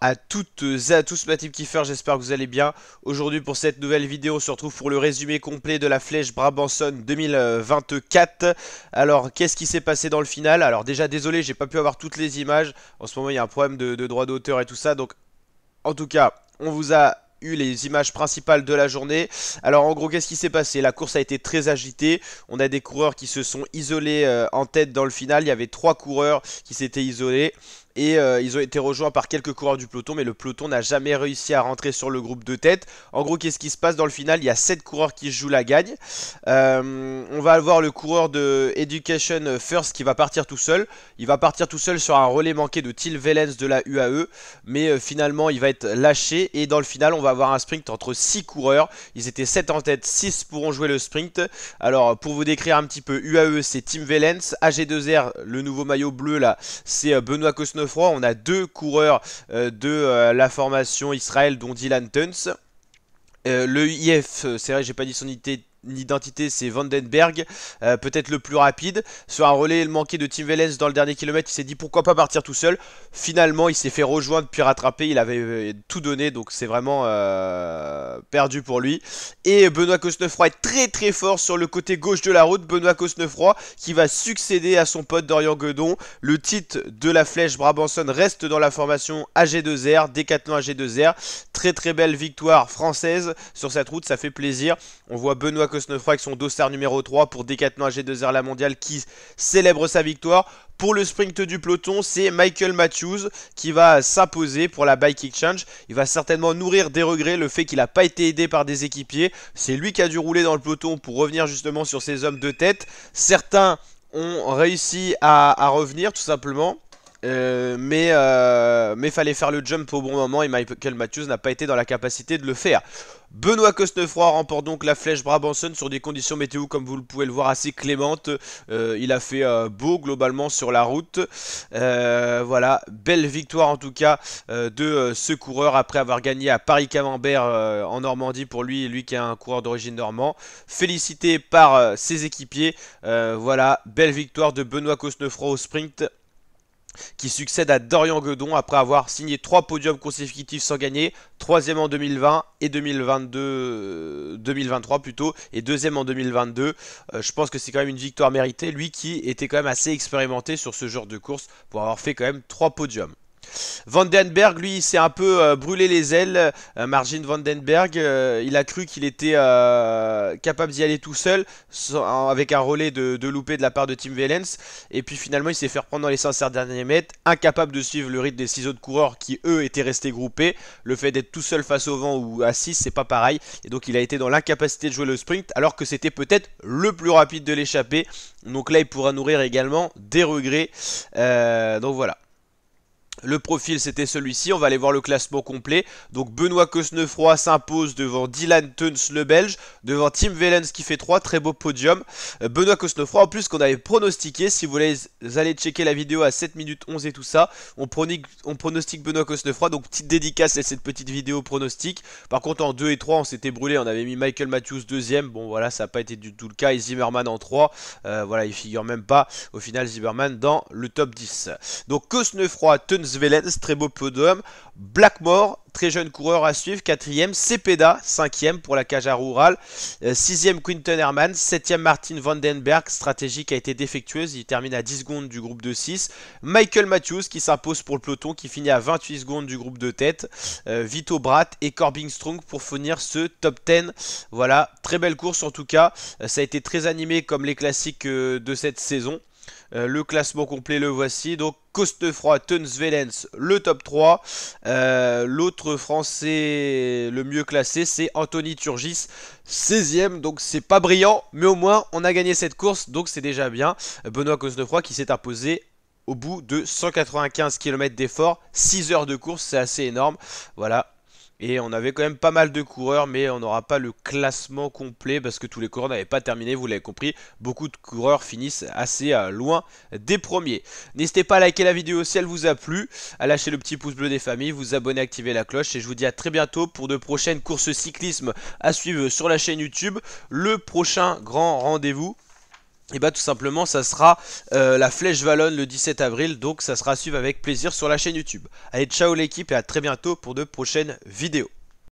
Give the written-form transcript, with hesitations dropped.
à toutes et à tous ma team Kiffer, j'espère que vous allez bien. Aujourd'hui pour cette nouvelle vidéo on se retrouve pour le résumé complet de la Flèche Brabançonne 2024. Alors qu'est-ce qui s'est passé dans le final? Alors déjà désolé, j'ai pas pu avoir toutes les images. En ce moment il y a un problème de droit d'auteur et tout ça. Donc en tout cas on vous a eu les images principales de la journée. Alors en gros qu'est-ce qui s'est passé? La course a été très agitée. On a des coureurs qui se sont isolés en tête dans le final. Il y avait 3 coureurs qui s'étaient isolés. Et ils ont été rejoints par quelques coureurs du peloton, mais le peloton n'a jamais réussi à rentrer sur le groupe de tête. En gros, qu'est-ce qui se passe dans le final? Il y a 7 coureurs qui jouent la gagne. On va avoir le coureur de Education First qui va partir tout seul. Il va partir tout seul sur un relais manqué de Till Velens de la UAE. Mais finalement, il va être lâché. Et dans le final, on va avoir un sprint entre 6 coureurs. Ils étaient 7 en tête, 6 pourront jouer le sprint. Alors, pour vous décrire un petit peu, UAE, c'est Tim Velens. AG2R, le nouveau maillot bleu là, c'est Benoît Cosnefroy. On a 2 coureurs de la formation Israël, dont Dylan Tuns. Le IF, c'est vrai, j'ai pas dit son identité, c'est Vandenberg, peut-être le plus rapide. Sur un relais manqué de Tim Wellens dans le dernier kilomètre, il s'est dit pourquoi pas partir tout seul. Finalement, il s'est fait rejoindre puis rattraper. Il avait tout donné, donc c'est vraiment perdu pour lui. Et Benoît Cosnefroy est très très fort sur le côté gauche de la route. Benoît Cosnefroy qui va succéder à son pote Dorian Guedon. Le titre de la Flèche Brabançonne reste dans la formation AG2R, Décathlon AG2R. Très très belle victoire française sur cette route, ça fait plaisir. On voit Benoît Cosnefroy avec son dossard numéro 3 pour Décathlon AG2R la mondiale qui célèbre sa victoire. Pour le sprint du peloton, c'est Michael Matthews qui va s'imposer pour la Bike Exchange. Il va certainement nourrir des regrets le fait qu'il n'a pas été aidé par des équipiers. C'est lui qui a dû rouler dans le peloton pour revenir justement sur ses hommes de tête. Certains ont réussi à revenir tout simplement. Mais fallait faire le jump au bon moment et Michael Matthews n'a pas été dans la capacité de le faire. Benoît Cosnefroy remporte donc la Flèche Brabançonne sur des conditions météo comme vous le pouvez le voir assez clémentes. Il a fait beau globalement sur la route. Voilà, belle victoire en tout cas de ce coureur après avoir gagné à Paris-Camembert en Normandie pour lui qui est un coureur d'origine normand. Félicité par ses équipiers. Voilà, belle victoire de Benoît Cosnefroy au sprint, qui succède à Dorian Guedon après avoir signé 3 podiums consécutifs sans gagner, 3ème en 2020 et 2023 plutôt, et 2ème en 2022. Je pense que c'est quand même une victoire méritée, lui qui était quand même assez expérimenté sur ce genre de course pour avoir fait quand même 3 podiums. Vandenberg, lui, il s'est un peu brûlé les ailes. Margin Vandenberg, il a cru qu'il était capable d'y aller tout seul, avec un relais de loupé de la part de Tim Wellens. Et puis finalement, il s'est fait reprendre dans les 500 derniers mètres, incapable de suivre le rythme des 6 autres coureurs qui, eux, étaient restés groupés. Le fait d'être tout seul face au vent ou à 6, c'est pas pareil. Et donc, il a été dans l'incapacité de jouer le sprint, alors que c'était peut-être le plus rapide de l'échappée. Donc là, il pourra nourrir également des regrets. Donc voilà. Le profil c'était celui-ci, on va aller voir le classement complet. Donc Benoît Cosnefroy s'impose devant Dylan Tuns le Belge, devant Tim Wellens qui fait 3, très beau podium. Benoît Cosnefroy en plus qu'on avait pronostiqué, si vous allez checker la vidéo à 7 minutes 11 et tout ça, on pronostique Benoît Cosnefroy, donc petite dédicace à cette petite vidéo pronostic. Par contre en 2 et 3 on s'était brûlé, on avait mis Michael Matthews deuxième, bon voilà ça n'a pas été du tout le cas, et Zimmerman en 3, voilà il figure même pas au final Zimmerman dans le top 10. Donc Cosnefroy, Tuns Wellens, très beau podium. Blackmore, très jeune coureur à suivre, 4ème. Cepeda, 5ème pour la Caja Rural. 6ème Quinton Herman. 7ème Martin Vandenberg, stratégie qui a été défectueuse. Il termine à 10 secondes du groupe de 6. Michael Matthews qui s'impose pour le peloton, qui finit à 28 secondes du groupe de tête. Vito Bratt et Corbin Strong pour finir ce top 10. Voilà, très belle course en tout cas. Ça a été très animé comme les classiques de cette saison. Le classement complet le voici. Donc Cosnefroy, Tuns Wellens, le top 3. L'autre français le mieux classé c'est Anthony Turgis, 16ème. Donc c'est pas brillant, mais au moins on a gagné cette course, donc c'est déjà bien. Benoît Cosnefroy qui s'est imposé au bout de 195 km d'effort, 6 heures de course, c'est assez énorme. Voilà. Et on avait quand même pas mal de coureurs, mais on n'aura pas le classement complet parce que tous les coureurs n'avaient pas terminé, vous l'avez compris. Beaucoup de coureurs finissent assez loin des premiers. N'hésitez pas à liker la vidéo si elle vous a plu, à lâcher le petit pouce bleu des familles, vous abonner, activer la cloche. Et je vous dis à très bientôt pour de prochaines courses cyclisme à suivre sur la chaîne YouTube. Le prochain grand rendez-vous et bah tout simplement ça sera la Flèche Wallonne le 17 avril, donc ça sera à suivre avec plaisir sur la chaîne YouTube. Allez, ciao l'équipe et à très bientôt pour de prochaines vidéos.